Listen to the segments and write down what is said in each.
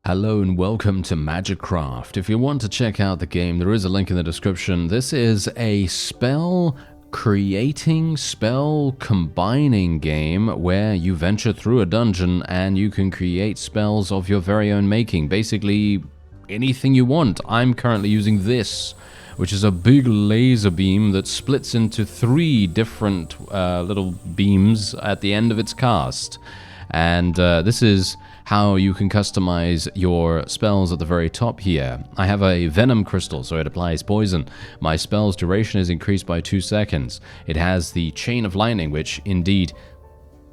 Hello and welcome to Magicraft. If you want to check out the game, there is a link in the description. This is a spell creating, spell combining game where you venture through a dungeon and you can create spells of your very own making. Basically, anything you want. I'm currently using this, which is a big laser beam that splits into 3 different little beams at the end of its cast. And this is how you can customize your spells at the very top here. I have a venom crystal, so it applies poison. My spell's duration is increased by 2 seconds. It has the chain of lightning, which indeed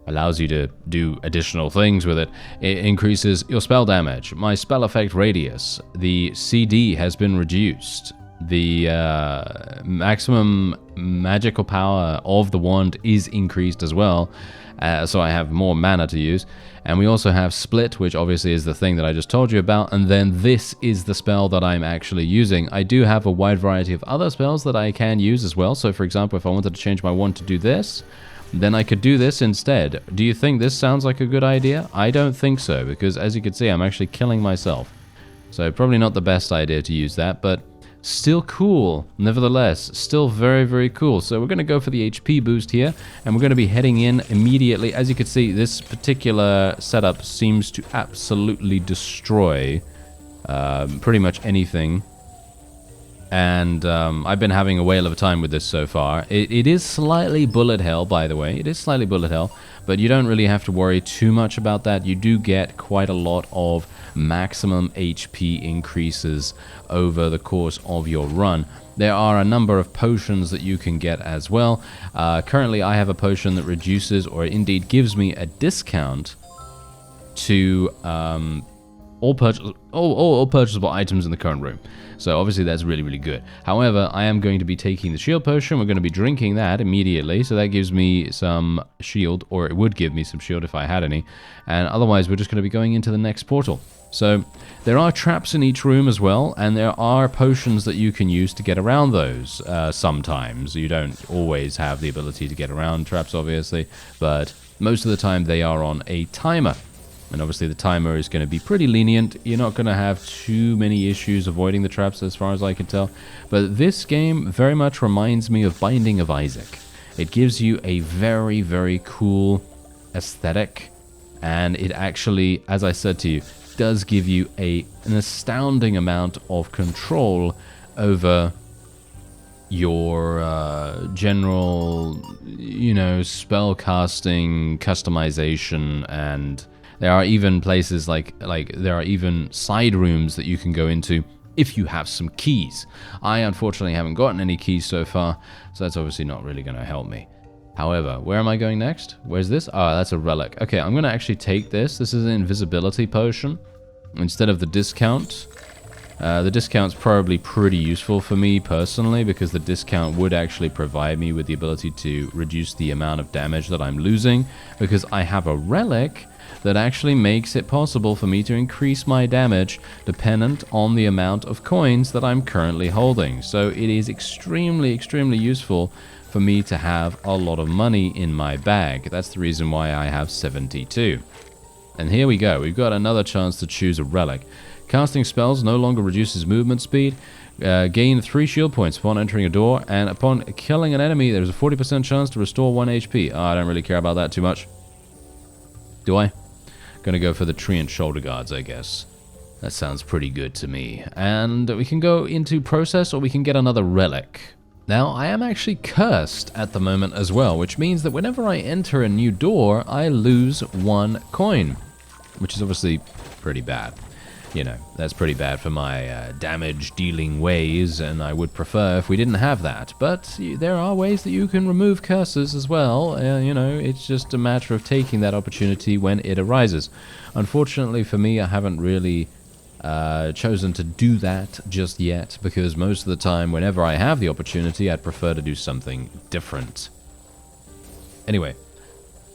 allows you to do additional things with it. It increases your spell damage. My spell effect radius, the CD has been reduced. The maximum magical power of the wand is increased as well, so I have more mana to use. And we also have split, which obviously is the thing that I just told you about, and then this is the spell that I'm actually using. I do have a wide variety of other spells that I can use as well. So for example, if I wanted to change my wand to do this, then I could do this instead. Do you think this sounds like a good idea? I don't think so, because as you can see, I'm actually killing myself. So probably not the best idea to use that, but still cool, nevertheless, still very, very cool. So we're going to go for the HP boost here, and we're going to be heading in immediately. As you can see, this particular setup seems to absolutely destroy pretty much anything. And I've been having a whale of a time with this so far. It is slightly bullet hell, by the way. It is slightly bullet hell, but you don't really have to worry too much about that. You do get quite a lot of maximum HP increases over the course of your run. There are a number of potions that you can get as well. Currently, I have a potion that reduces, or indeed gives me a discount to all purchasable items in the current room. So obviously that's really, really good. However, I am going to be taking the shield potion. We're going to be drinking that immediately. So that gives me some shield, or it would give me some shield if I had any. And otherwise, we're just going to be going into the next portal. So there are traps in each room as well, and there are potions that you can use to get around those. Sometimes you don't always have the ability to get around traps, obviously, but most of the time they are on a timer. And obviously the timer is going to be pretty lenient. You're not going to have too many issues avoiding the traps as far as I can tell. But this game very much reminds me of Binding of Isaac. It gives you a very, very cool aesthetic. And it actually, as I said to you, does give you an astounding amount of control over your general, spell casting, customization, and there are even places like there are even side rooms that you can go into if you have some keys. I unfortunately haven't gotten any keys so far, so that's obviously not really going to help me. However, where am I going next? Where's this? Oh, that's a relic. Okay, I'm going to actually take this. This is an invisibility potion instead of the discount. The discount's probably pretty useful for me personally, because the discount would actually provide me with the ability to reduce the amount of damage that I'm losing, because I have a relic that actually makes it possible for me to increase my damage dependent on the amount of coins that I'm currently holding. So it is extremely, extremely useful for me to have a lot of money in my bag. That's the reason why I have 72. And here we go. We've got another chance to choose a relic. Casting spells no longer reduces movement speed. Gain 3 shield points upon entering a door, and upon killing an enemy, there's a 40% chance to restore 1 HP. I don't really care about that too much. Do I? Gonna go for the Treant shoulder guards, I guess. That sounds pretty good to me. And we can go into process, or we can get another relic. Now, I am actually cursed at the moment as well, which means that whenever I enter a new door, I lose 1 coin, which is obviously pretty bad. That's pretty bad for my damage-dealing ways, and I would prefer if we didn't have that. But there are ways that you can remove curses as well. It's just a matter of taking that opportunity when it arises. Unfortunately for me, I haven't really chosen to do that just yet, because most of the time, whenever I have the opportunity, I'd prefer to do something different. Anyway.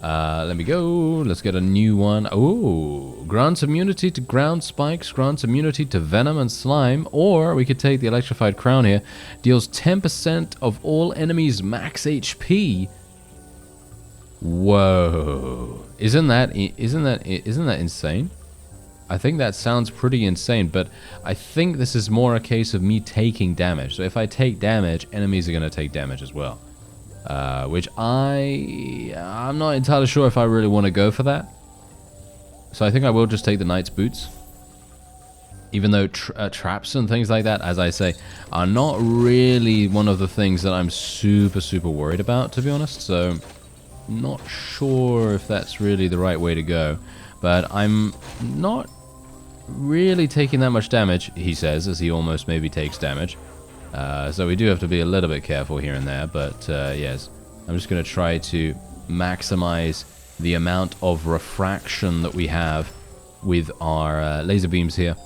Let me go. Let's get a new one. Oh, grants immunity to ground spikes, grants immunity to venom and slime, or we could take the electrified crown here. Deals 10% of all enemies max HP. Whoa. Isn't that insane? I think that sounds pretty insane, but I think this is more a case of me taking damage. So if I take damage, enemies are going to take damage as well. Which I'm not entirely sure if I really want to go for that. So I think I will just take the Knight's Boots. Even though traps and things like that, as I say, are not really one of the things that I'm super, super worried about, to be honest. So, not sure if that's really the right way to go. But I'm not really taking that much damage, he says, as he almost maybe takes damage. So we do have to be a little bit careful here and there. But, yes, I'm just going to try to maximize the amount of refraction that we have with our laser beams here.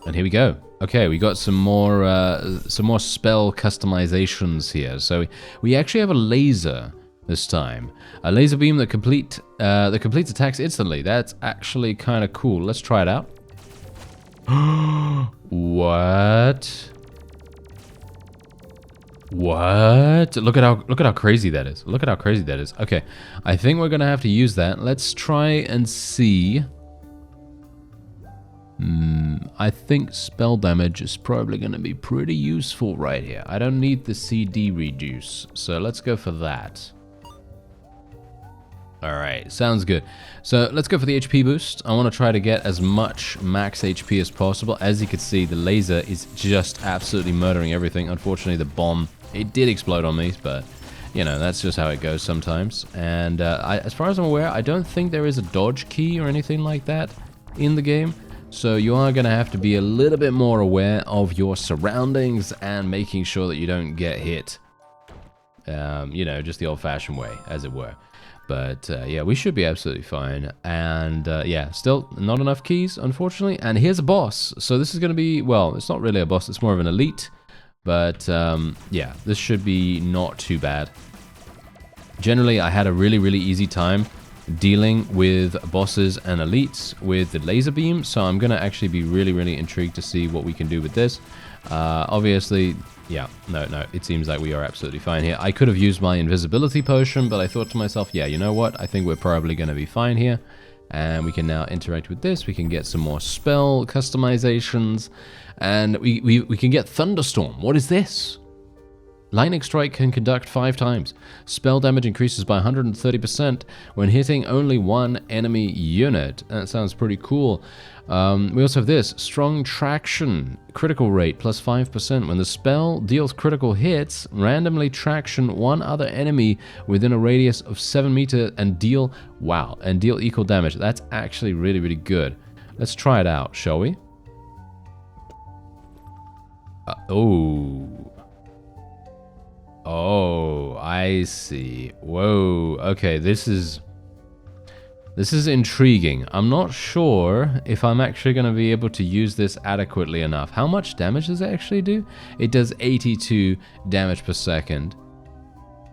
And here we go. Okay, we got some more spell customizations here. So we actually have a laser this time, a laser beam that completes attacks instantly. That's actually kind of cool. Let's try it out. What? What? Look at how crazy that is. Look at how crazy that is. Okay, I think we're gonna have to use that. Let's try and see. I think spell damage is probably going to be pretty useful right here. I don't need the CD reduce, so let's go for that. Alright, sounds good. So let's go for the HP boost. I want to try to get as much max HP as possible. As you can see, the laser is just absolutely murdering everything. Unfortunately, the bomb, it did explode on me, but you know, that's just how it goes sometimes. And as far as I'm aware, I don't think there is a dodge key or anything like that in the game. So you are going to have to be a little bit more aware of your surroundings and making sure that you don't get hit. You know, just the old-fashioned way, as it were. But yeah, we should be absolutely fine. And yeah, still not enough keys, unfortunately. And here's a boss. So this is going to be, well, it's not really a boss. It's more of an elite. But yeah, this should be not too bad. Generally, I had a really, really easy time dealing with bosses and elites with the laser beam, so I'm gonna actually be really, really intrigued to see what we can do with this. Obviously, yeah, no, it seems like we are absolutely fine here. I could have used my invisibility potion, but I thought to myself, yeah, you know what, I think we're probably gonna be fine here. And we can now interact with this. We can get some more spell customizations, and we can get Thunderstorm. What is this? Lightning Strike can conduct 5 times. Spell damage increases by 130% when hitting only one enemy unit. That sounds pretty cool. We also have this. Strong Traction. Critical rate plus 5%. When the spell deals critical hits, randomly traction one other enemy within a radius of 7 meters and deal, wow, and deal equal damage. That's actually really, really good. Let's try it out, shall we? Oh, I see. Whoa. Okay, this is intriguing. I'm not sure if I'm actually going to be able to use this adequately enough. How much damage does it actually do? It does 82 damage per second.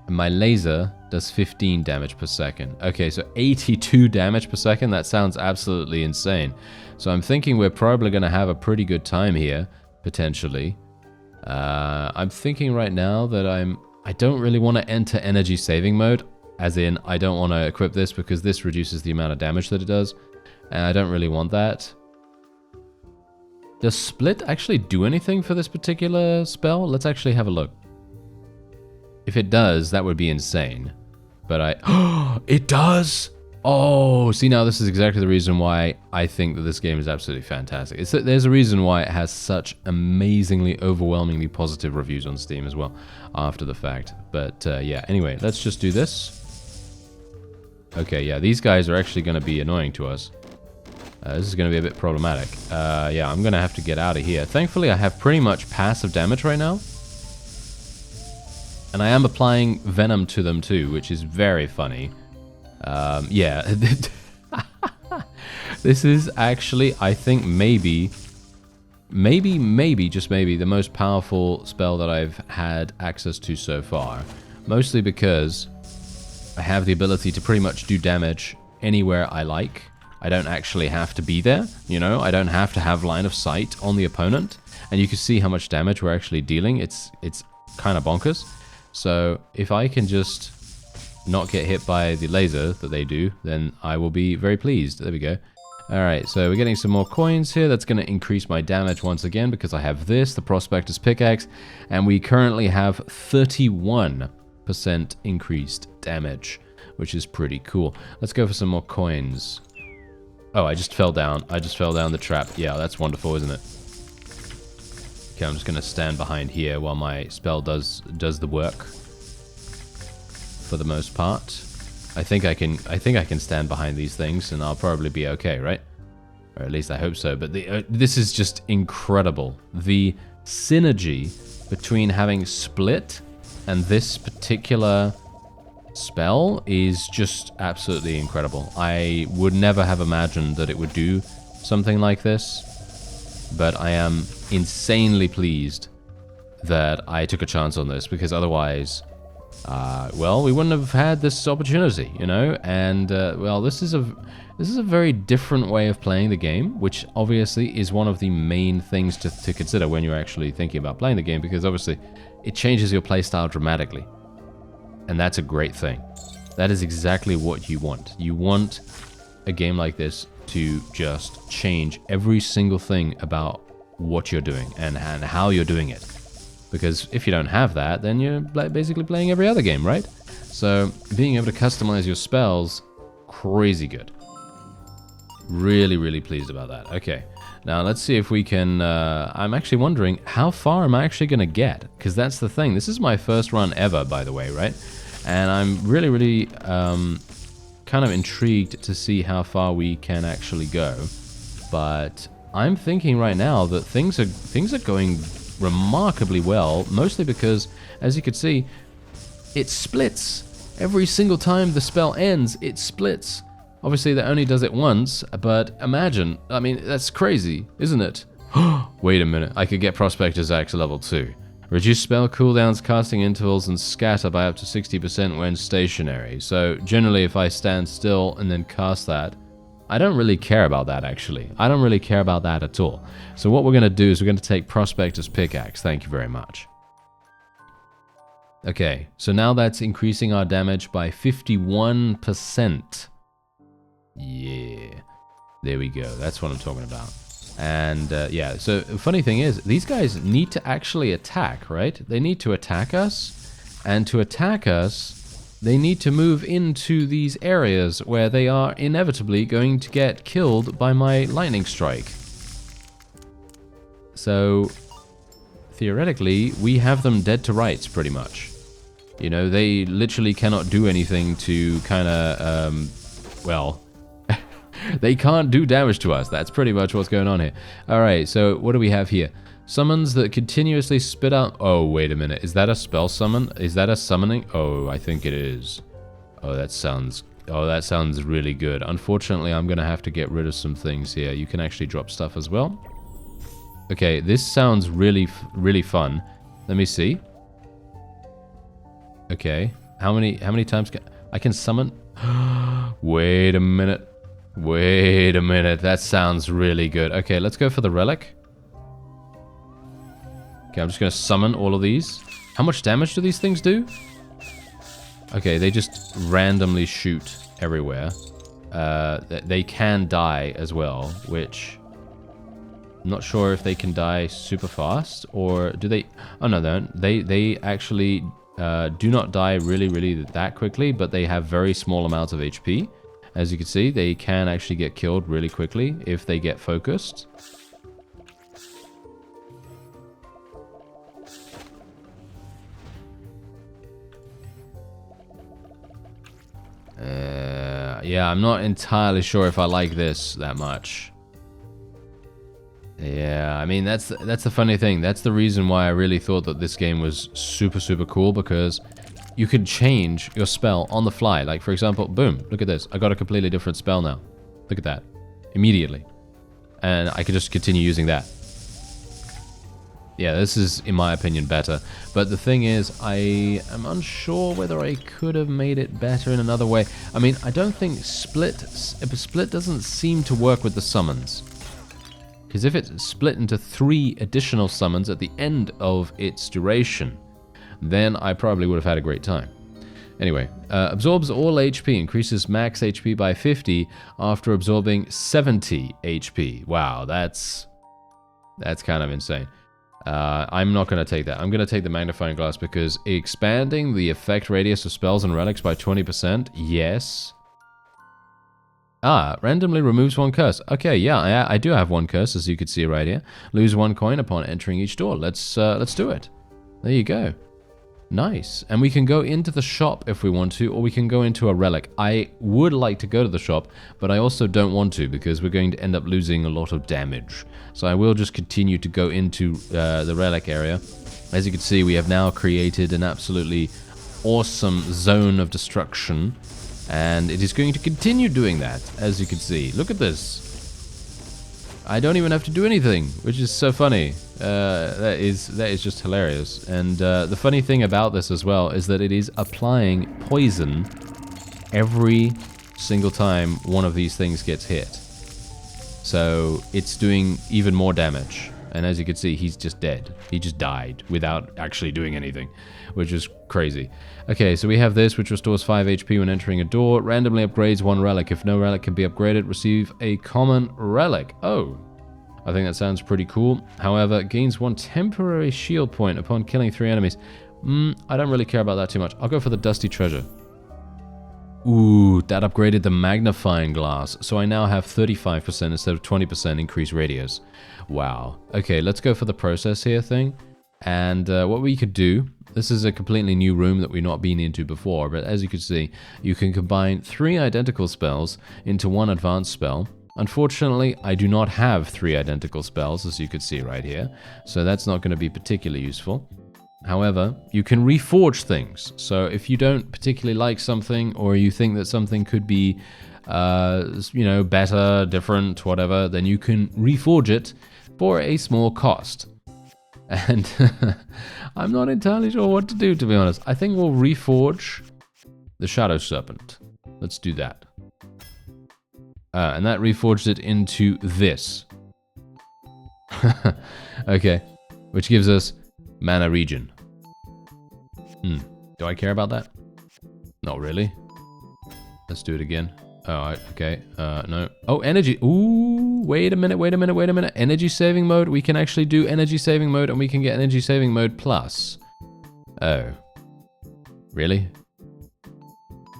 And my laser does 15 damage per second. Okay, so 82 damage per second? That sounds absolutely insane. So I'm thinking we're probably going to have a pretty good time here, potentially. I'm thinking right now that I don't really want to enter energy saving mode, as in I don't want to equip this because this reduces the amount of damage that it does, and I don't really want that. Does Split actually do anything for this particular spell? Let's actually have a look. If it does, that would be insane. But it does! Oh, see, now this is exactly the reason why I think that this game is absolutely fantastic. There's a reason why it has such amazingly, overwhelmingly positive reviews on Steam as well, after the fact. But yeah, anyway, let's just do this. Okay, yeah, these guys are actually going to be annoying to us. This is going to be a bit problematic. Yeah, I'm going to have to get out of here. Thankfully, I have pretty much passive damage right now. And I am applying venom to them too, which is very funny. Yeah, this is actually, I think, maybe, just maybe, the most powerful spell that I've had access to so far. Mostly because I have the ability to pretty much do damage anywhere I like. I don't actually have to be there, you know? I don't have to have line of sight on the opponent. And you can see how much damage we're actually dealing. It's kind of bonkers. So if I can just not get hit by the laser that they do, then I will be very pleased. There we go. Alright, so we're getting some more coins here. That's going to increase my damage once again because I have this, the Prospector's Pickaxe, and we currently have 31% increased damage, which is pretty cool. Let's go for some more coins. Oh, I just fell down. I just fell down the trap. Yeah, that's wonderful, isn't it? Okay, I'm just going to stand behind here while my spell does the work. For the most part. I think I can stand behind these things and I'll probably be okay, right? Or at least I hope so. But this is just incredible. The synergy between having split and this particular spell is just absolutely incredible. I would never have imagined that it would do something like this, but I am insanely pleased that I took a chance on this, because otherwise, well, we wouldn't have had this opportunity, you know. And well, this is a very different way of playing the game, which obviously is one of the main things to consider when you're actually thinking about playing the game, because obviously it changes your playstyle dramatically. And that's a great thing. That is exactly what you want. You want a game like this to just change every single thing about what you're doing and how you're doing it. Because if you don't have that, then you're basically playing every other game, right? So being able to customize your spells, crazy good. Really, really pleased about that. Okay, now let's see if we can... I'm actually wondering, how far am I actually going to get? Because that's the thing. This is my first run ever, by the way, right? And I'm really, really kind of intrigued to see how far we can actually go. But I'm thinking right now that things are going remarkably well, mostly because, as you can see, it splits. Every single time the spell ends, it splits. Obviously, that only does it once, but imagine, I mean, that's crazy, isn't it? Wait a minute, I could get Prospector's Axe level 2. Reduce spell cooldowns, casting intervals, and scatter by up to 60% when stationary. So, generally, if I stand still and then cast that, I don't really care about that, actually. I don't really care about that at all. So what we're going to do is we're going to take Prospector's Pickaxe. Thank you very much. Okay, so now that's increasing our damage by 51%. Yeah, there we go. That's what I'm talking about. And yeah, so the funny thing is, these guys need to actually attack, right? They need to attack us, and to attack us, they need to move into these areas where they are inevitably going to get killed by my lightning strike. So, theoretically, we have them dead to rights, pretty much. You know, they literally cannot do anything to kind of, well... They can't do damage to us. That's pretty much what's going on here. Alright, so what do we have here? Summons that continuously spit out... Oh, wait a minute. Is that a spell summon? Is that a summoning? Oh, I think it is. Oh, that sounds really good. Unfortunately, I'm going to have to get rid of some things here. You can actually drop stuff as well. Okay, this sounds really, really fun. Let me see. Okay. How many times can... I can summon... Wait a minute. Wait a minute, that sounds really good. Okay, let's go for the relic. Okay, I'm just going to summon all of these. How much damage do these things do? Okay, they just randomly shoot everywhere. They can die as well, which... I'm not sure if they can die super fast, or do they... Oh, no, they actually do not die really that quickly, but they have very small amounts of HP. As you can see, they can actually get killed really quickly if they get focused. Yeah, I'm not entirely sure if I like this that much. Yeah, I mean, that's the funny thing. That's the reason why I really thought that this game was super cool, because you could change your spell on the fly. Like, for example, boom, look at this. I got a completely different spell now. Look at that. Immediately. And I could just continue using that. Yeah, this is, in my opinion, better. But the thing is, I am unsure whether I could have made it better in another way. I mean, I don't think Split doesn't seem to work with the summons. Because if it's split into 3 additional summons at the end of its duration, then I probably would have had a great time. Anyway, absorbs all HP, increases max HP by 50 after absorbing 70 HP. Wow, that's kind of insane. I'm not going to take that. I'm going to take the magnifying glass because expanding the effect radius of spells and relics by 20%, yes. Randomly removes one curse. Okay, yeah, I do have one curse, as you can see right here. Lose 1 coin upon entering each door. Let's do it. There you go. Nice. And we can go into the shop if we want to, or we can go into a relic. I would like to go to the shop, but I also don't want to because we're going to end up losing a lot of damage. So I will just continue to go into the relic area. As you can see, we have now created an absolutely awesome zone of destruction, and it is going to continue doing that, as you can see. Look at this. I don't even have to do anything, which is so funny. That is just hilarious. And the funny thing about this as well is that it is applying poison every single time one of these things gets hit. So it's doing even more damage. And as you can see, he's just dead. He just died without actually doing anything, which is crazy. Okay, so we have this, which restores 5 HP when entering a door. Randomly upgrades 1 relic. If no relic can be upgraded, receive a common relic. Oh, I think that sounds pretty cool. However, gains 1 temporary shield point upon killing 3 enemies. I don't really care about that too much. I'll go for the dusty treasure. Ooh, that upgraded the magnifying glass. So I now have 35% instead of 20% increased radius. Wow. Okay, let's go for the process here thing. And what we could do, this is a completely new room that we've not been into before, but as you can see, you can combine 3 identical spells into 1 advanced spell. Unfortunately, I do not have 3 identical spells, as you can see right here, so that's not going to be particularly useful. However, you can reforge things. So if you don't particularly like something, or you think that something could be, you know, better, different, whatever, then you can reforge it for a small cost. And I'm not entirely sure what to do, to be honest. I think we'll reforge the Shadow Serpent. Let's do that. And that reforged it into this. Okay, which gives us Mana Regen. Do I care about that? Not really. Let's do it again. Oh, okay. No. Oh, energy. Ooh, wait a minute. Energy saving mode. We can actually do energy saving mode, and we can get energy saving mode plus. Oh. Really?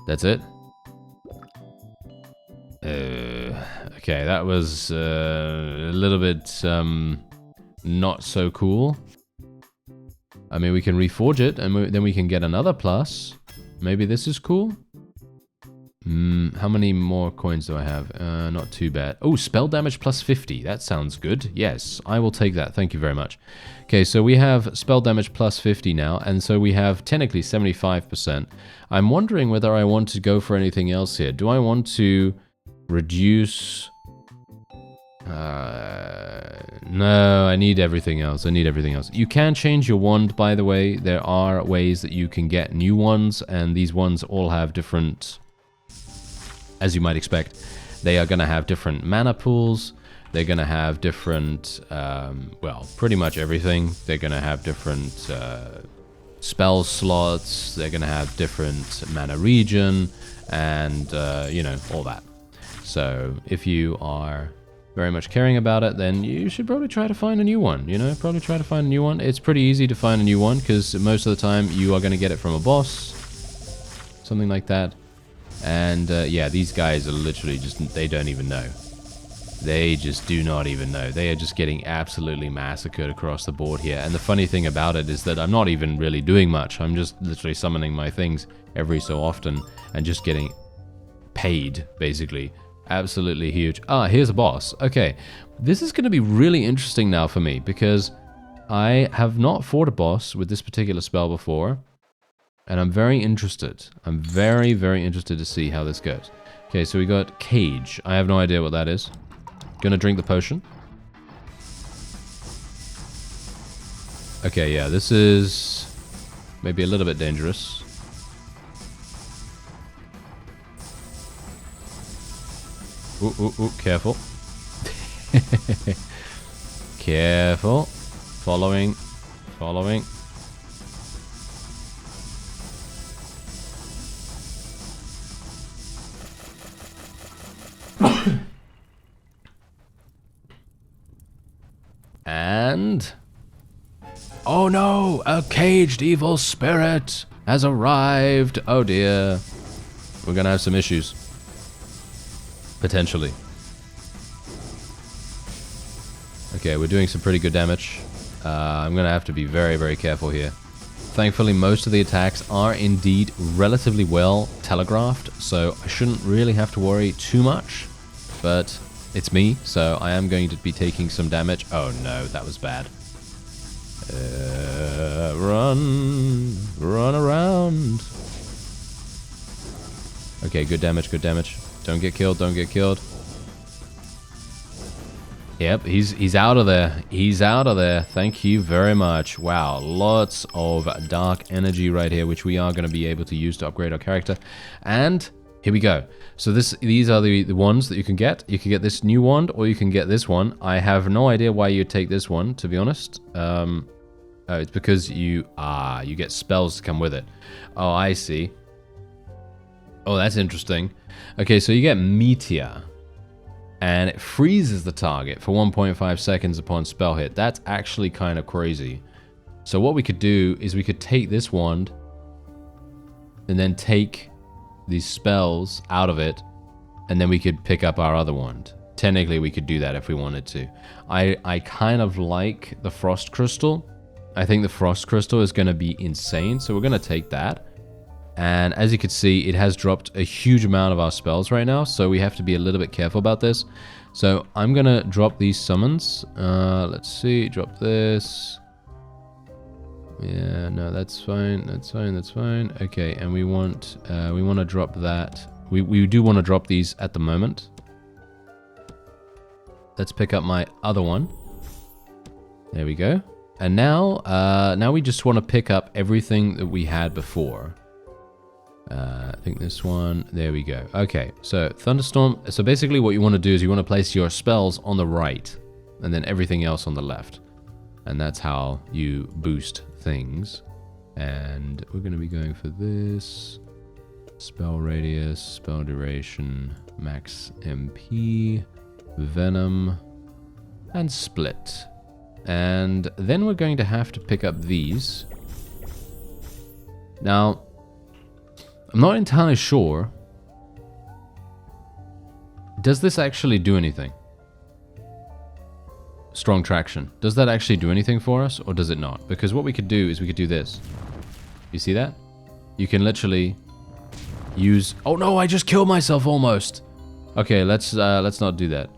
That's it? Okay, that was a little bit not so cool. I mean, we can reforge it, and then we can get another plus. Maybe this is cool? How many more coins do I have? Not too bad. Oh, spell damage plus 50. That sounds good. Yes, I will take that. Thank you very much. Okay, so we have spell damage plus 50 now, and so we have technically 75%. I'm wondering whether I want to go for anything else here. Do I want to reduce... no, I need everything else. You can change your wand, by the way. There are ways that you can get new ones, and these ones all have different... As you might expect, they are going to have different mana pools. They're going to have different, well, pretty much everything. They're going to have different spell slots. They're going to have different mana regen, and, you know, all that. So if you are very much caring about it, then you should probably try to find a new one, you know? Probably try to find a new one. It's pretty easy to find a new one, because most of the time you are going to get it from a boss. Something like that. And yeah, these guys are literally just, they don't even know. They just do not even know. They are just getting absolutely massacred across the board here. And the funny thing about it is that I'm not even really doing much. I'm just literally summoning my things every so often and just getting paid, basically. Absolutely huge. Ah, here's a boss. Okay, this is going to be really interesting now for me, because I have not fought a boss with this particular spell before. And I'm very interested. I'm very, very interested to see how this goes. Okay, so we got Cage. I have no idea what that is. Gonna drink the potion. Okay, yeah, this is maybe a little bit dangerous. Ooh, ooh, ooh, careful. Careful. Following. And... oh no! A caged evil spirit has arrived! Oh dear. We're gonna have some issues. Potentially. Okay, we're doing some pretty good damage. I'm gonna have to be very, very careful here. Thankfully, most of the attacks are indeed relatively well telegraphed, so I shouldn't really have to worry too much. But it's me, so I am going to be taking some damage. Oh no, that was bad. Run around. Okay, good damage, good damage. Don't get killed, don't get killed. Yep, he's out of there. He's out of there. Thank you very much. Wow, lots of dark energy right here, which we are going to be able to use to upgrade our character. And here we go. So these are the ones that you can get. You can get this new wand, or you can get this one. I have no idea why you'd take this one, to be honest. Oh, it's because you get spells to come with it. Oh, I see. Oh, that's interesting. Okay, so you get Meteor. And it freezes the target for 1.5 seconds upon spell hit. That's actually kind of crazy. So what we could do is we could take this wand and then take these spells out of it, and then we could pick up our other wand. Technically, we could do that if we wanted to. I kind of like the Frost Crystal. I think the Frost Crystal is going to be insane, so we're going to take that. And as you can see, it has dropped a huge amount of our spells right now, so we have to be a little bit careful about this. So I'm going to drop these summons. Let's see, drop this. Yeah, no, that's fine, that's fine, that's fine. Okay, and we want to drop that. We do want to drop these at the moment. Let's pick up my other one. There we go. And now we just want to pick up everything that we had before. I think this one, there we go. Okay, so Thunderstorm. So basically what you want to do is you want to place your spells on the right and then everything else on the left. And that's how you boost things. And we're going to be going for this. Spell radius, spell duration, max MP, venom, and split. And then we're going to have to pick up these. Now, I'm not entirely sure. Does this actually do anything? Strong traction. Does that actually do anything for us, or does it not? Because what we could do is we could do this. You see that? You can literally use... oh no, I just killed myself almost. Okay, let's not do that.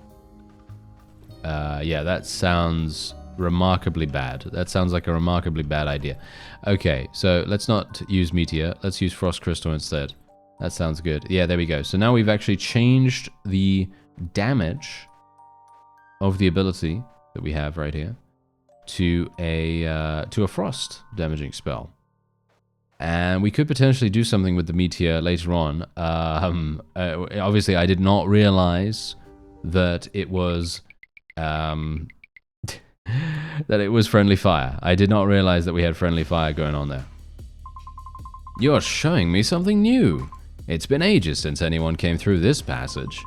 Yeah, that sounds remarkably bad. That sounds like a remarkably bad idea. Okay, so let's not use Meteor. Let's use Frost Crystal instead. That sounds good. Yeah, there we go. So now we've actually changed the damage of the ability that we have right here to a frost damaging spell. And we could potentially do something with the Meteor later on. Obviously, I did not realize that it was that it was friendly fire. I did not realize that we had friendly fire going on there. You're showing me something new. It's been ages since anyone came through this passage.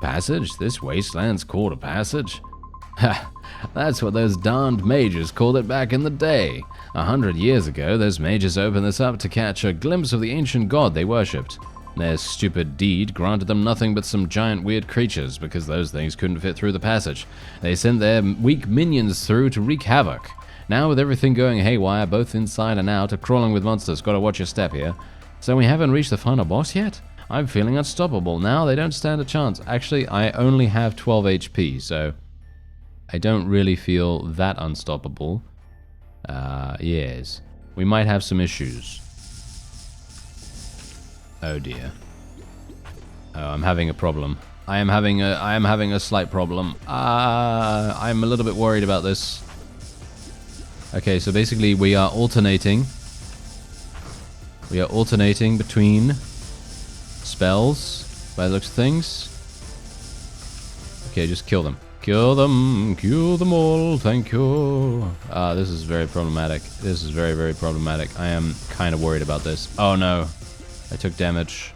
Passage? This wasteland's called a passage? Ha! That's what those darned mages called it back in the day. 100 years ago, those mages opened this up to catch a glimpse of the ancient god they worshipped. Their stupid deed granted them nothing but some giant weird creatures, because those things couldn't fit through the passage. They sent their weak minions through to wreak havoc. Now with everything going haywire, both inside and out, of crawling with monsters, gotta watch your step here. So we haven't reached the final boss yet? I'm feeling unstoppable. Now they don't stand a chance. Actually, I only have 12 HP, so I don't really feel that unstoppable. Yes. We might have some issues. Oh dear. Oh, I'm having a problem. I am having a slight problem. I'm a little bit worried about this. Okay, so basically we are alternating. We are alternating between spells, by the looks of things. Okay, just kill them. Kill them all, thank you. This is very problematic. This is very, very problematic. I am kind of worried about this. Oh no. I took damage.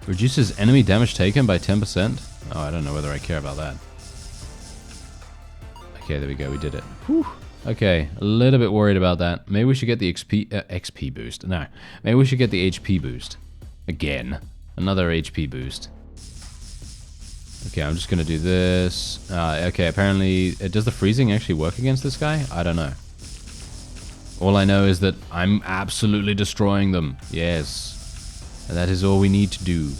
Reduces enemy damage taken by 10%? Oh, I don't know whether I care about that. Okay, there we go. We did it. Whew. Okay, a little bit worried about that. Maybe we should get the XP boost. No, maybe we should get the HP boost. Again. Another HP boost. Okay, I'm just going to do this. Okay, apparently, does the freezing actually work against this guy? I don't know. All I know is that I'm absolutely destroying them. Yes. And that is all we need to do.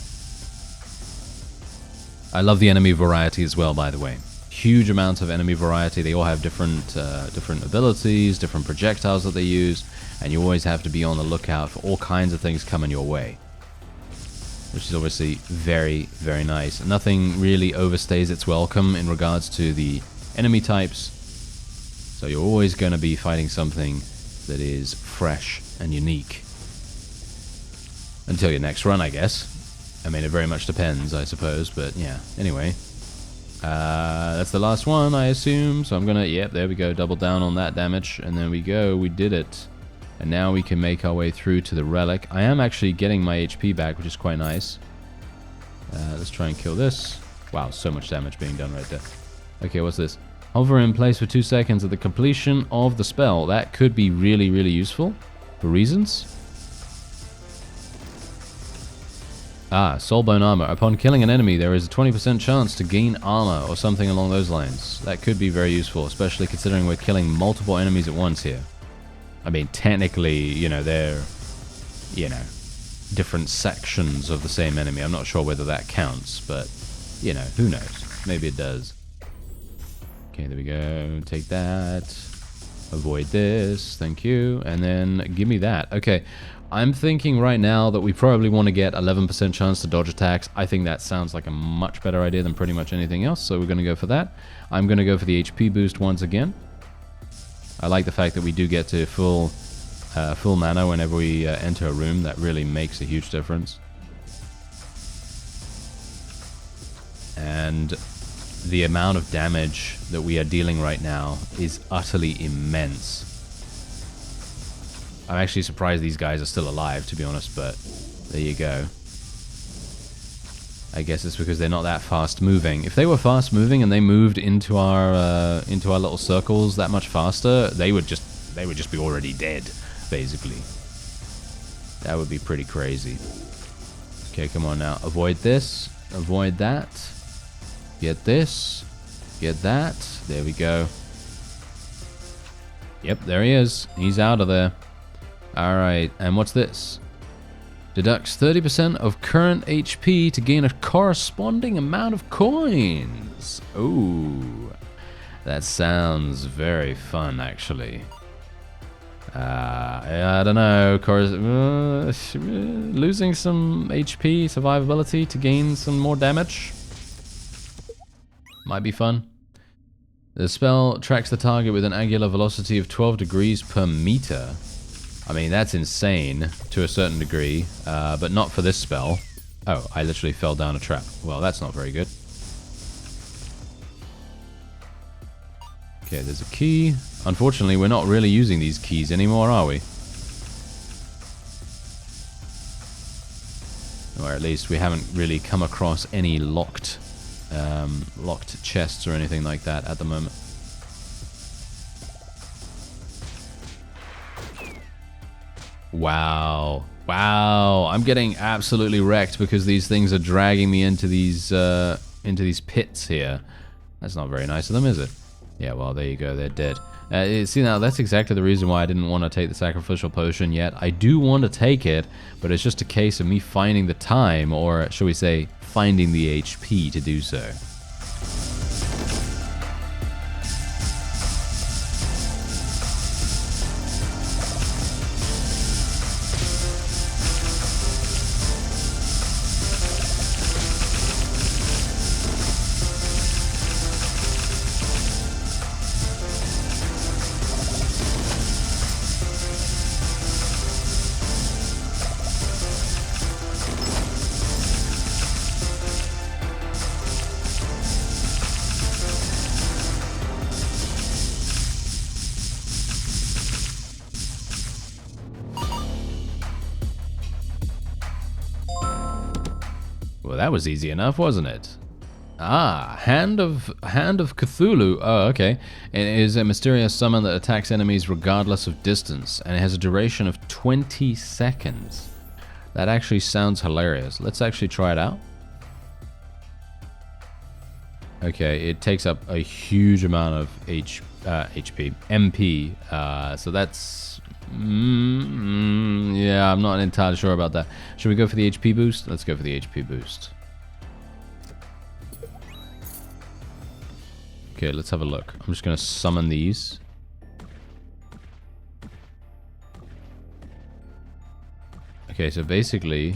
I love the enemy variety as well, by the way. Huge amounts of enemy variety. They all have different abilities, different projectiles that they use, and you always have to be on the lookout for all kinds of things coming your way. Which is obviously very, very nice. Nothing really overstays its welcome in regards to the enemy types. So you're always going to be fighting something that is fresh and unique. Until your next run, I guess. I mean, it very much depends, I suppose, but yeah. Anyway. That's the last one, I assume. So I'm going to, yep, there we go. Double down on that damage. And there we go. We did it. And now we can make our way through to the relic. I am actually getting my HP back, which is quite nice. Let's try and kill this. Wow, so much damage being done right there. Okay, what's this? Hover in place for 2 seconds at the completion of the spell. That could be really, really useful for reasons. Soulbone armor. Upon killing an enemy, there is a 20% chance to gain armor or something along those lines. That could be very useful, especially considering we're killing multiple enemies at once here. I mean, technically, you know, they're, you know, different sections of the same enemy. I'm not sure whether that counts, but, you know, who knows? Maybe it does. Okay, there we go. Take that. Avoid this. Thank you. And then give me that. Okay, I'm thinking right now that we probably want to get 11% chance to dodge attacks. I think that sounds like a much better idea than pretty much anything else, so we're going to go for that. I'm going to go for the HP boost once again. I like the fact that we do get to full mana whenever we enter a room. That really makes a huge difference. And the amount of damage that we are dealing right now is utterly immense. I'm actually surprised these guys are still alive, to be honest, but there you go. I guess it's because they're not that fast moving. If they were fast moving and they moved into our little circles that much faster, they would just be already dead, basically. That would be pretty crazy. Okay, come on now. Avoid this. Avoid that. Get this. Get that. There we go. Yep, there he is. He's out of there. Alright, and what's this? Deducts 30% of current HP to gain a corresponding amount of coins. Ooh, that sounds very fun, actually. I don't know. Losing some HP, survivability to gain some more damage might be fun. The spell tracks the target with an angular velocity of 12 degrees per meter. I mean, that's insane to a certain degree, but not for this spell. Oh, I literally fell down a trap. Well, that's not very good. Okay, there's a key. Unfortunately, we're not really using these keys anymore, are we? Or at least we haven't really come across any locked chests or anything like that at the moment. Wow. Wow. I'm getting absolutely wrecked because these things are dragging me into these pits here. That's not very nice of them, is it? Yeah, well, there you go. They're dead. See, now, that's exactly the reason why I didn't want to take the sacrificial potion yet. I do want to take it, but it's just a case of me finding the time, or shall we say, finding the HP to do so. Well, that was easy enough, wasn't it? Ah, Hand of Cthulhu. Oh, okay. It is a mysterious summon that attacks enemies regardless of distance, and it has a duration of 20 seconds. That actually sounds hilarious. Let's actually try it out. Okay, it takes up a huge amount of MP. So that's... yeah, I'm not entirely sure about that. Should we go for the HP boost? Let's go for the HP boost. Okay, let's have a look. I'm just going to summon these. Okay, so basically...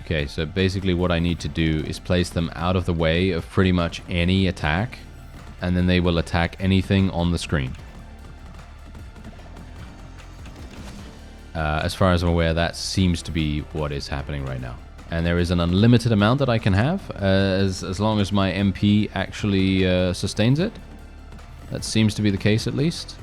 Okay, so basically what I need to do is place them out of the way of pretty much any attack, and then they will attack anything on the screen. As far as I'm aware, that seems to be what is happening right now. And there is an unlimited amount that I can have, as long as my MP actually sustains it. That seems to be the case, at least.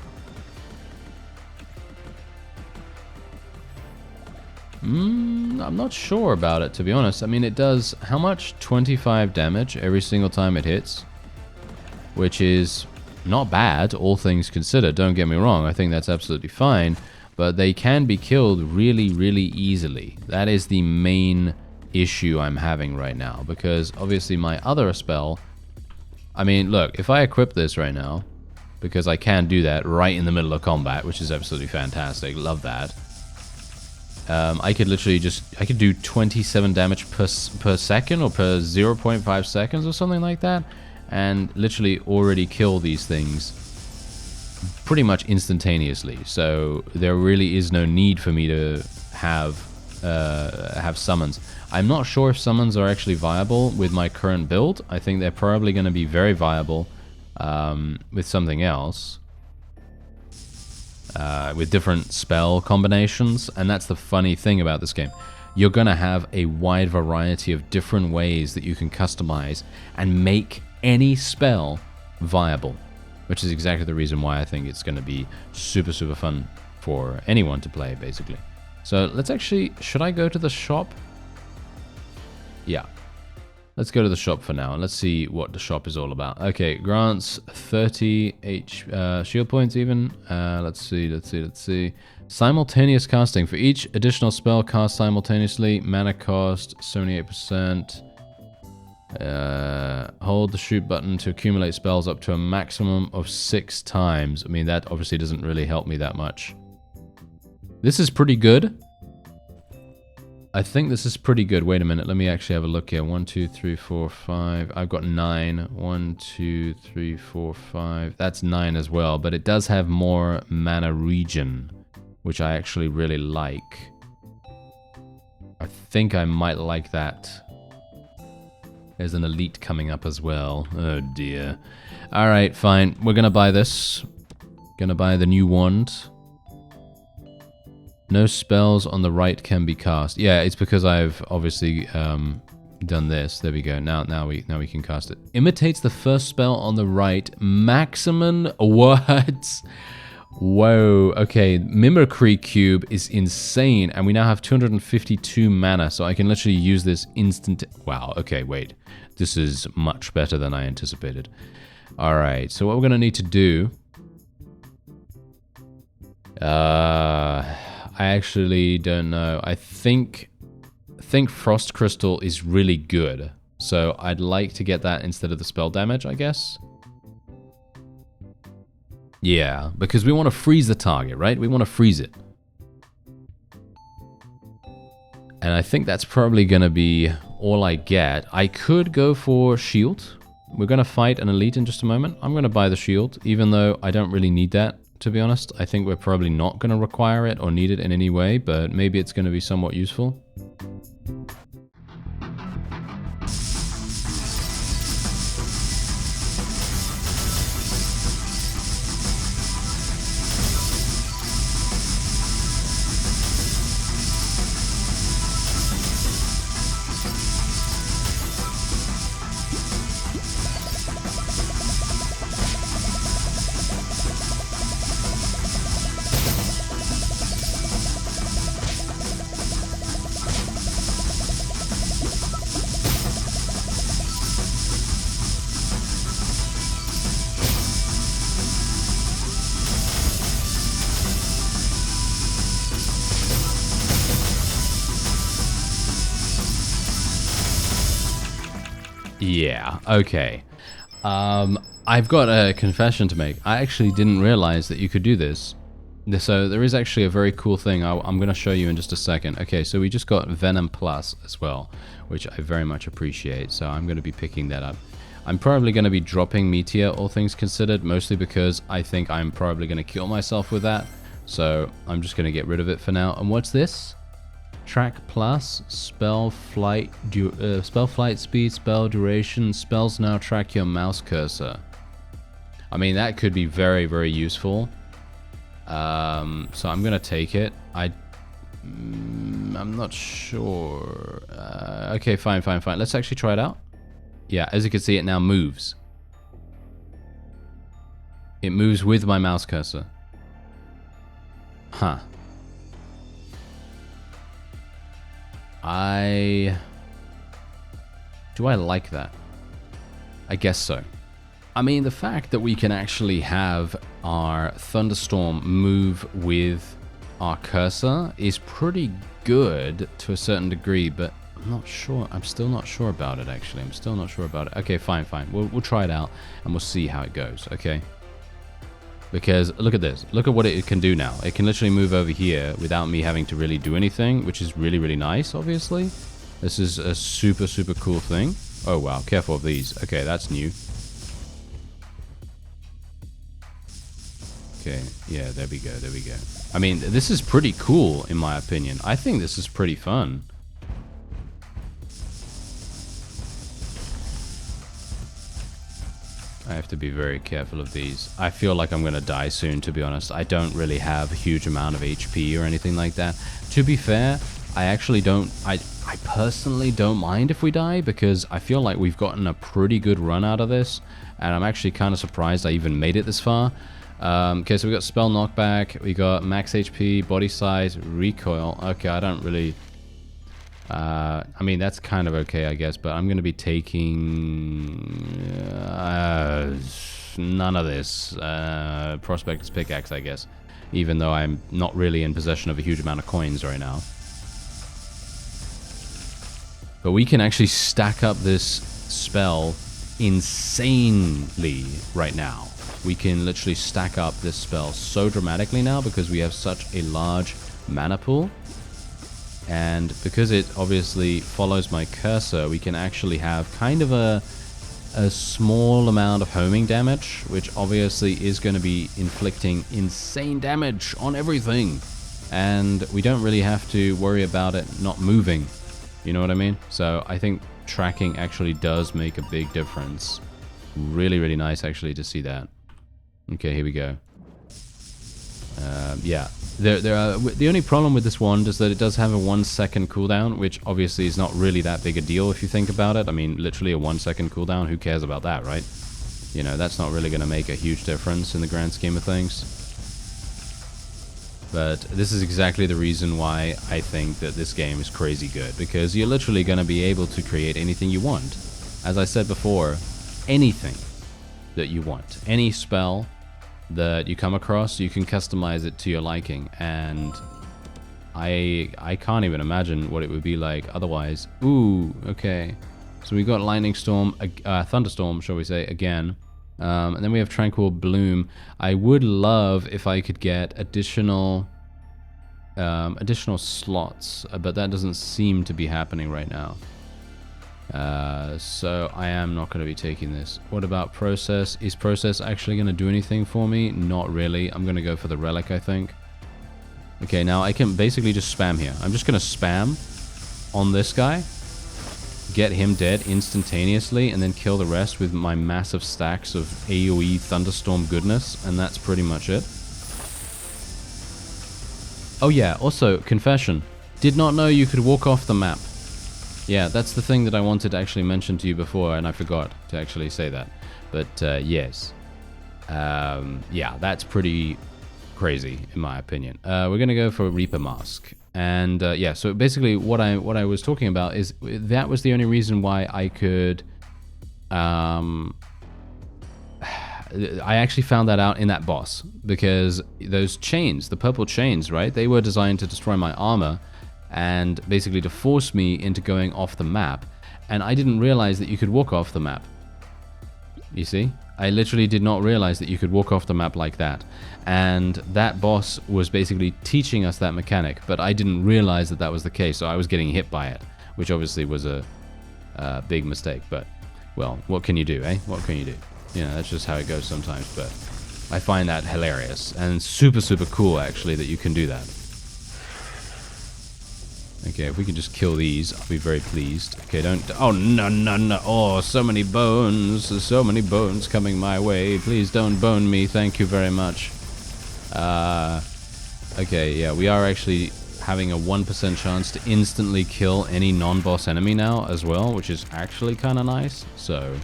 I'm not sure about it, to be honest. I mean, it does, how much? 25 damage every single time it hits. Which is not bad, all things considered. Don't get me wrong, I think that's absolutely fine. But they can be killed really, really easily. That is the main issue I'm having right now, because obviously my other spell, I mean, look, if I equip this right now, because I can do that right in the middle of combat, which is absolutely fantastic, love that. I could literally I could do 27 damage per second or per 0.5 seconds or something like that, and literally already kill these things pretty much instantaneously. So there really is no need for me to have summons. I'm not sure if summons are actually viable with my current build. I think they're probably going to be very viable with something else. With different spell combinations. And that's the funny thing about this game. You're going to have a wide variety of different ways that you can customize and make any spell viable. Which is exactly the reason why I think it's going to be super, super fun for anyone to play, basically. So let's actually... Should I go to the shop? Yeah. Let's go to the shop for now, and let's see what the shop is all about. Okay, grants 30 shield points even. Let's see. Simultaneous casting. For each additional spell cast simultaneously, mana cost 78%. Hold the shoot button to accumulate spells up to a maximum of 6 times. I mean, that obviously doesn't really help me that much. This is pretty good. I think this is pretty good. Wait a minute. Let me actually have a look here. 1, 2, 3, 4, 5. I've got 9. 1, 2, 3, 4, 5. That's 9 as well. But it does have more mana regen, which I actually really like. I think I might like that. There's an elite coming up as well. Oh dear. Alright, fine. We're gonna buy this. Gonna buy the new wand. No spells on the right can be cast. Yeah, it's because I've obviously done this. There we go. Now we can cast it. Imitates the first spell on the right. Maximum what? Whoa. Okay, Mimicry Cube is insane, and we now have 252 mana, so I can literally use this instant. Wow. Okay, wait. This is much better than I anticipated. All right. So what we're gonna need to do. I actually don't know. I think Frost Crystal is really good. So I'd like to get that instead of the spell damage, I guess. Yeah, because we want to freeze the target, right? We want to freeze it. And I think that's probably going to be all I get. I could go for shield. We're going to fight an elite in just a moment. I'm going to buy the shield, even though I don't really need that. To be honest, I think we're probably not going to require it or need it in any way, but maybe it's going to be somewhat useful. Yeah, okay. I've got a confession to make. I actually didn't realize that you could do this. So there is actually a very cool thing I'm going to show you in just a second. Okay, so we just got Venom Plus as well, which I very much appreciate. So I'm going to be picking that up. I'm probably going to be dropping Meteor, all things considered, mostly because I think I'm probably going to kill myself with that. So I'm just going to get rid of it for now. And what's this? Track Plus, spell flight speed, spell duration, spells now track your mouse cursor. I mean, that could be very, very useful. So I'm gonna take it. I'm not sure. Okay, fine. Let's actually try it out. Yeah, as you can see, it now moves. It moves with my mouse cursor. Huh. Do I like that? I guess so. I mean, the fact that we can actually have our thunderstorm move with our cursor is pretty good to a certain degree, but I'm not sure. I'm still not sure about it, actually. I'm still not sure about it. Okay, fine. We'll try it out, and we'll see how it goes, okay? Because look at this. Look at what it can do now. It can literally move over here without me having to really do anything, which is really, really nice, obviously. This is a super, super cool thing. Oh, wow. Careful of these. Okay, that's new. Okay, yeah, there we go. I mean, this is pretty cool, in my opinion. I think this is pretty fun. I have to be very careful of these. I feel like I'm going to die soon, to be honest. I don't really have a huge amount of HP or anything like that. To be fair, I actually don't... I personally don't mind if we die, because I feel like we've gotten a pretty good run out of this, and I'm actually kind of surprised I even made it this far. Okay, so we got spell knockback, we got max HP, body size, recoil. Okay, I don't really... I mean, that's kind of okay, I guess, but I'm going to be taking none of this. Prospector's Pickaxe, I guess, even though I'm not really in possession of a huge amount of coins right now. But we can actually stack up this spell insanely right now. We can literally stack up this spell so dramatically now because we have such a large mana pool. And because it obviously follows my cursor, we can actually have kind of a small amount of homing damage, which obviously is going to be inflicting insane damage on everything. And we don't really have to worry about it not moving. You know what I mean? So I think tracking actually does make a big difference. Really, really nice actually to see that. Okay, here we go. Yeah. The only problem with this wand is that it does have a 1 second cooldown, which obviously is not really that big a deal if you think about it. I mean, literally a 1 second cooldown, who cares about that, right? You know, that's not really going to make a huge difference in the grand scheme of things. But this is exactly the reason why I think that this game is crazy good, because you're literally going to be able to create anything you want. As I said before, anything that you want, any spell that you come across, you can customize it to your liking, and I can't even imagine what it would be like otherwise. Ooh, okay. So we got Lightning Storm, Thunderstorm, shall we say, again. And then we have Tranquil Bloom. I would love if I could get additional slots, but that doesn't seem to be happening right now. So I am not going to be taking this. What about Process? Is Process actually going to do anything for me? Not really. I'm going to go for the Relic, I think. Okay, now I can basically just spam here. I'm just going to spam on this guy, get him dead instantaneously, and then kill the rest with my massive stacks of AoE Thunderstorm goodness, and that's pretty much it. Oh yeah, also, confession. Did not know you could walk off the map. Yeah, that's the thing that I wanted to actually mention to you before, and I forgot to actually say that. But yes. Yeah, that's pretty crazy, in my opinion. We're going to go for Reaper Mask. And yeah, so basically what I was talking about is that was the only reason why I could... I actually found that out in that boss, because those chains, the purple chains, right? They were designed to destroy my armor and basically to force me into going off the map. and I didn't realize that you could walk off the map. You see? I literally did not realize that you could walk off the map like that. And that boss was basically teaching us that mechanic, but I didn't realize that that was the case, so I was getting hit by it, which obviously was a big mistake. But, well, what can you do, eh? What can you do? You know, that's just how it goes sometimes, but I find that hilarious and super, super cool, actually, that you can do that. Okay, if we can just kill these, I'll be very pleased. Okay, don't... Oh, no, no, no. Oh, so many bones. There's so many bones coming my way. Please don't bone me. Thank you very much. Okay, yeah, we are actually having a 1% chance to instantly kill any non-boss enemy now as well, which is actually kind of nice. So,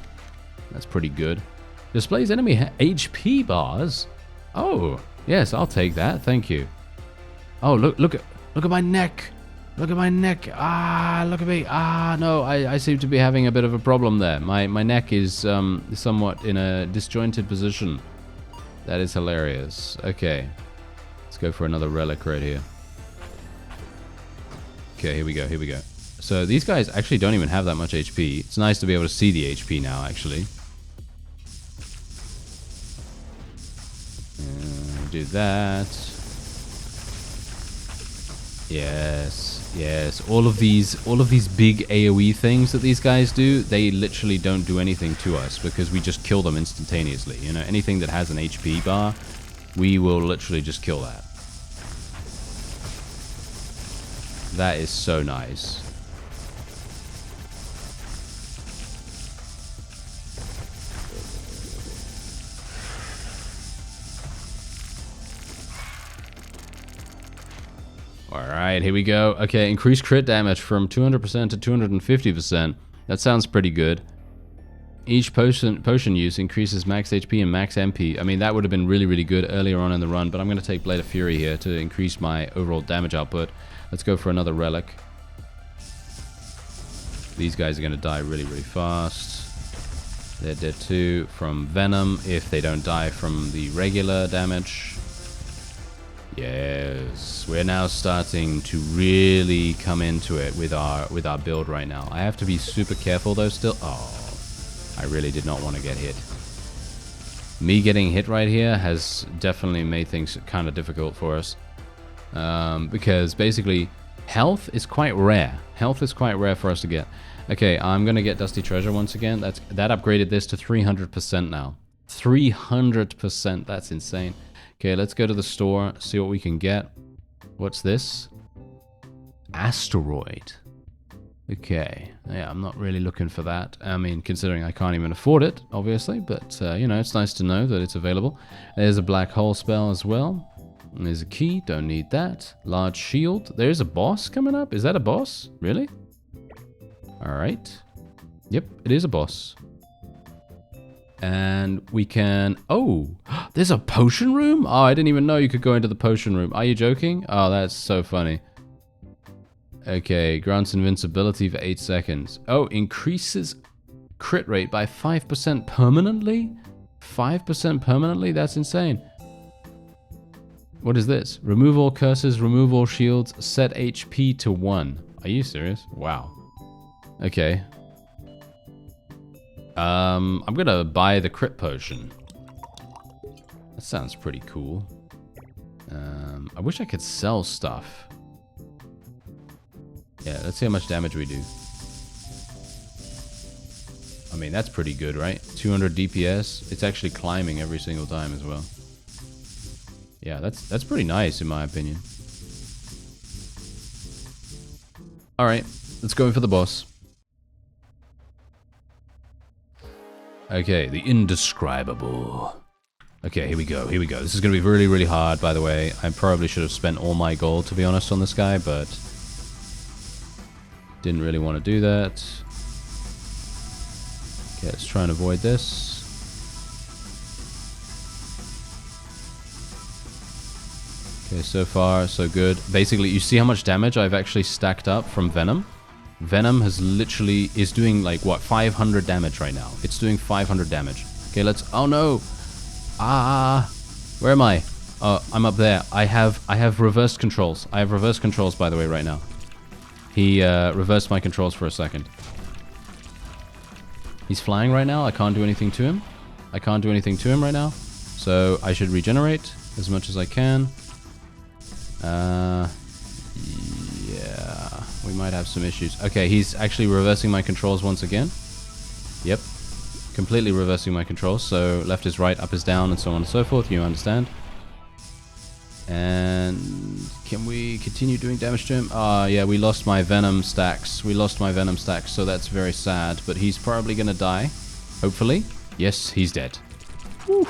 that's pretty good. Displays enemy HP bars. Oh, yes, I'll take that. Thank you. Oh, look at my neck. Look at my neck. Ah, look at me. Ah, no, I seem to be having a bit of a problem there. My neck is somewhat in a disjointed position. That is hilarious. Okay. Let's go for another relic right here. Okay, here we go, here we go. So these guys actually don't even have that much HP. It's nice to be able to see the HP now, actually. Do that. Yes, yes. All of these big AoE things that these guys do, they literally don't do anything to us because we just kill them instantaneously. You know, anything that has an HP bar, we will literally just kill that. That is so nice. Alright, here we go. Okay, increase crit damage from 200% to 250%. That sounds pretty good. Each potion use increases max HP and max MP. I mean, that would have been really, really good earlier on in the run, but I'm going to take Blade of Fury here to increase my overall damage output. Let's go for another relic. These guys are going to die really, really fast. They're dead too from Venom if they don't die from the regular damage. Yes, we're now starting to really come into it with our build right now. I have to be super careful though still. Oh, I really did not want to get hit. Me getting hit right here has definitely made things kind of difficult for us. Because basically health is quite rare. Health is quite rare for us to get. Okay, I'm going to get Dusty Treasure once again. That upgraded this to 300% now. 300%, that's insane. Okay, let's go to the store, see what we can get. What's this? Asteroid. Okay, yeah, I'm not really looking for that. I mean, considering I can't even afford it, obviously, but, you know, it's nice to know that it's available. There's a black hole spell as well. And there's a key, don't need that. Large shield. There's a boss coming up. Is that a boss? Really? Alright. Yep, it is a boss. And we can... Oh, there's a potion room? Oh, I didn't even know you could go into the potion room. Are you joking? Oh, that's so funny. Okay, grants invincibility for 8 seconds. Oh, increases crit rate by 5% permanently? 5% permanently? That's insane. What is this? Remove all curses, remove all shields, set HP to 1. Are you serious? Wow. Okay. I'm gonna buy the crit potion. That sounds pretty cool. I wish I could sell stuff. Yeah, let's see how much damage we do. I mean, that's pretty good, right? 200 DPS. It's actually climbing every single time as well. Yeah, that's pretty nice in my opinion. Alright, let's go in for the boss. Okay, the indescribable. Okay, here we go, here we go. This is going to be really, really hard, by the way. I probably should have spent all my gold, to be honest, on this guy, but... didn't really want to do that. Okay, let's try and avoid this. Okay, so far, so good. Basically, you see how much damage I've actually stacked up from Venom? Venom has literally, is doing like, what, 500 damage right now. It's doing 500 damage. Okay, let's, oh no! Ah, where am I? Oh, I'm up there. I have reversed controls. I have reversed controls, by the way, right now. He reversed my controls for a second. He's flying right now. I can't do anything to him. I can't do anything to him right now. So I should regenerate as much as I can. Yeah, we might have some issues. Okay, he's actually reversing my controls once again. Yep, completely reversing my controls. So left is right, up is down, and so on and so forth. You understand? And can we continue doing damage to him? Yeah, we lost my venom stacks. We lost my venom stacks, so that's very sad. But he's probably gonna die. Hopefully. Yes, he's dead. Whew.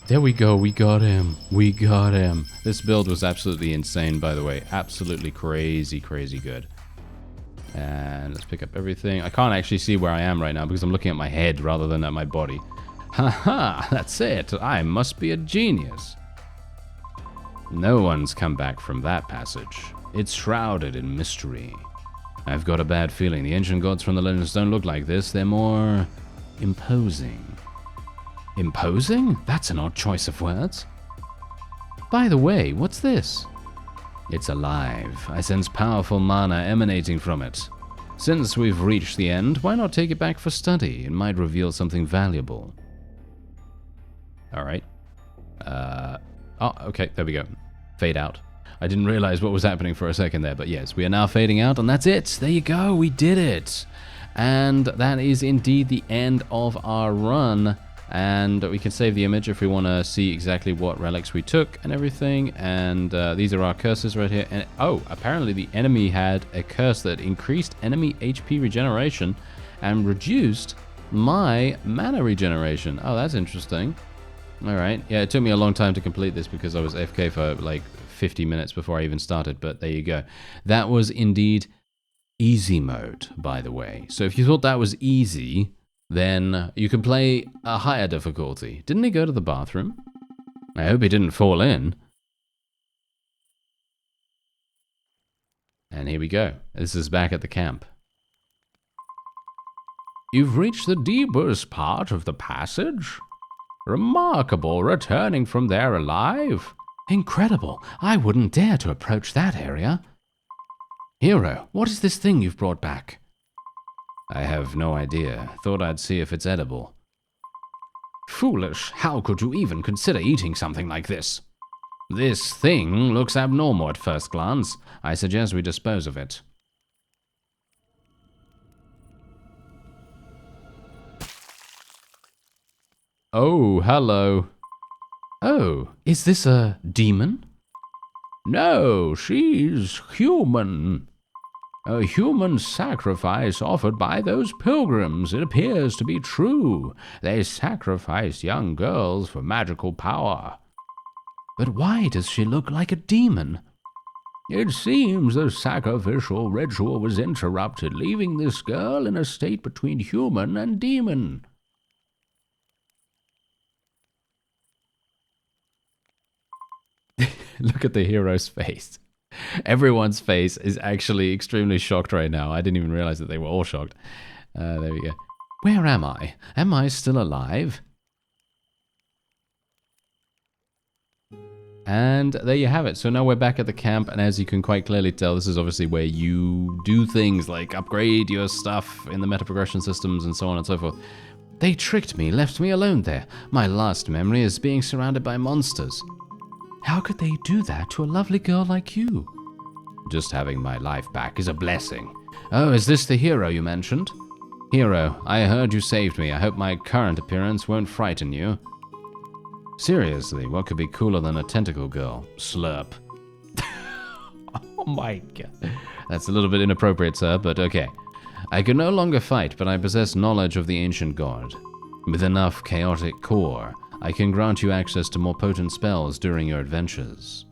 There we go. We got him. We got him. This build was absolutely insane, by the way. Absolutely crazy, crazy good. And let's pick up everything. I can't actually see where I am right now because I'm looking at my head rather than at my body. Haha, that's it. I must be a genius. No one's come back from that passage. It's shrouded in mystery. I've got a bad feeling the ancient gods from the legends don't look like this. They're more imposing. Imposing? That's an odd choice of words. By the way, what's this? It's alive. I sense powerful mana emanating from it. Since we've reached the end, why not take it back for study? It might reveal something valuable. Alright. Oh, okay, there we go. Fade out. I didn't realize what was happening for a second there, but yes, we are now fading out, and that's it. There you go, we did it. And that is indeed the end of our run. And we can save the image if we want to see exactly what relics we took and everything. And these are our curses right here. And oh, apparently the enemy had a curse that increased enemy HP regeneration and reduced my mana regeneration. Oh, that's interesting. Alright, yeah, it took me a long time to complete this because I was AFK for like 50 minutes before I even started, but there you go. That was indeed easy mode, by the way. So if you thought that was easy, then you can play a higher difficulty. Didn't he go to the bathroom? I hope he didn't fall in. And here we go. This is back at the camp. You've reached the deepest part of the passage. Remarkable, returning from there alive. Incredible. I wouldn't dare to approach that area. Hero, what is this thing you've brought back? I have no idea. Thought I'd see if it's edible. Foolish. How could you even consider eating something like this? This thing looks abnormal at first glance. I suggest we dispose of it. Oh, hello. Oh, is this a demon? No, she's human. A human sacrifice offered by those pilgrims. It appears to be true. They sacrificed young girls for magical power. But why does she look like a demon? It seems the sacrificial ritual was interrupted, leaving this girl in a state between human and demon. Look at the hero's face. Everyone's face is actually extremely shocked right now. I didn't even realize that they were all shocked. There we go. Where am I? Am I still alive? And there you have it. So now we're back at the camp, and as you can quite clearly tell, this is obviously where you do things like upgrade your stuff in the meta progression systems and so on and so forth. They tricked me, left me alone there. My last memory is being surrounded by monsters. How could they do that to a lovely girl like you? Just having my life back is a blessing. Oh, is this the hero you mentioned? Hero, I heard you saved me. I hope my current appearance won't frighten you. Seriously, what could be cooler than a tentacle girl? Slurp. Oh my god. That's a little bit inappropriate, sir, but okay. I can no longer fight, but I possess knowledge of the ancient god. With enough chaotic core, I can grant you access to more potent spells during your adventures.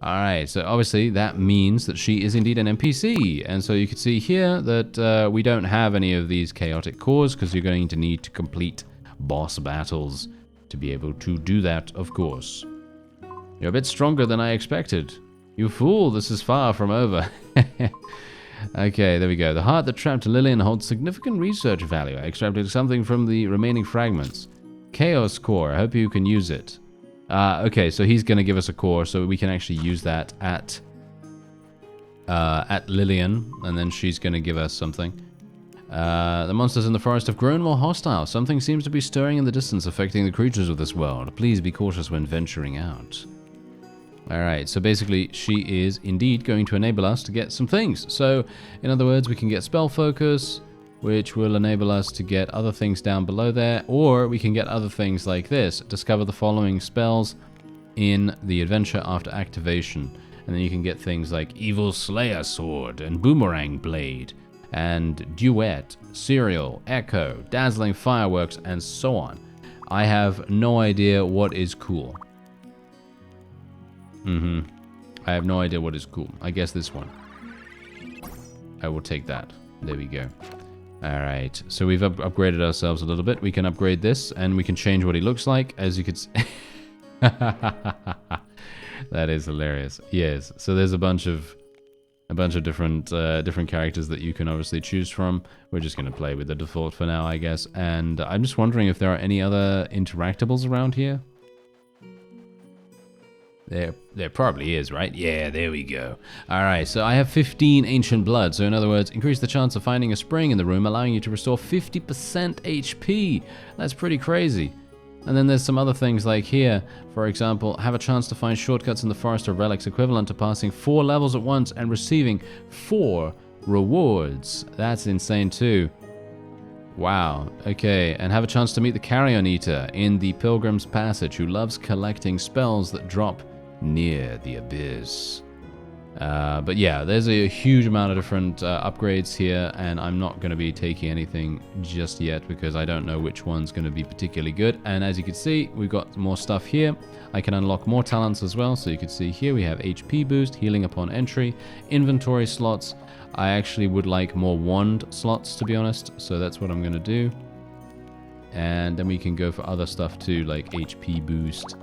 Alright, so obviously that means that she is indeed an NPC. And so you can see here that we don't have any of these chaotic cores because you're going to need to complete boss battles to be able to do that, of course. You're a bit stronger than I expected. You fool, this is far from over. Okay, there we go. The heart that trapped Lillian holds significant research value. I extracted something from the remaining fragments. Chaos core, I hope you can use it. Okay, so he's going to give us a core, so we can actually use that at Lillian, and then she's going to give us something. The monsters in the forest have grown more hostile. Something seems to be stirring in the distance, affecting the creatures of this world. Please be cautious when venturing out. Alright, so basically she is indeed going to enable us to get some things. So, in other words, we can get spell focus, which will enable us to get other things down below there, or we can get other things like this. Discover the following spells in the adventure after activation. And then you can get things like Evil Slayer Sword and Boomerang Blade and Duet, Serial, Echo, Dazzling Fireworks, and so on. I have no idea what is cool. I have no idea what is cool. I guess this one. I will take that. There we go. Alright, so we've upgraded ourselves a little bit. We can upgrade this, and we can change what he looks like, as you could see. That is hilarious. Yes, so there's a bunch of different characters that you can obviously choose from. We're just going to play with the default for now, I guess. And I'm just wondering if there are any other interactables around here. There probably is, right? Yeah, there we go. Alright, so I have 15 Ancient Blood. So in other words, increase the chance of finding a spring in the room, allowing you to restore 50% HP. That's pretty crazy. And then there's some other things like here, for example, have a chance to find shortcuts in the forest or relics equivalent to passing 4 levels at once and receiving 4 rewards. That's insane too. Wow, okay, and have a chance to meet the Carrion Eater in the Pilgrim's Passage, who loves collecting spells that drop near the abyss. But yeah, there's a huge amount of different upgrades here, and I'm not going to be taking anything just yet because I don't know which one's going to be particularly good. And as you can see, we've got more stuff here. I can unlock more talents as well, so you can see here we have HP boost, healing upon entry, inventory slots. I actually would like more wand slots, to be honest, so that's what I'm going to do. And then we can go for other stuff too, like HP boost,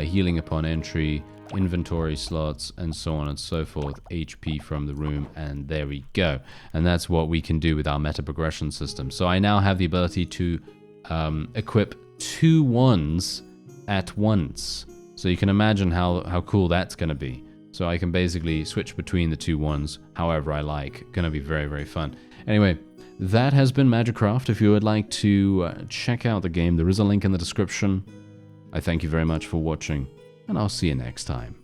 healing upon entry, inventory slots, and so on and so forth, HP from the room, and there we go. And that's what we can do with our meta progression system. So I now have the ability to equip 2 wands at once. So you can imagine how cool that's going to be. So I can basically switch between the 2 wands however I like. Going to be very, very fun. Anyway, that has been Magicraft. If you would like to check out the game, there is a link in the description. I thank you very much for watching, and I'll see you next time.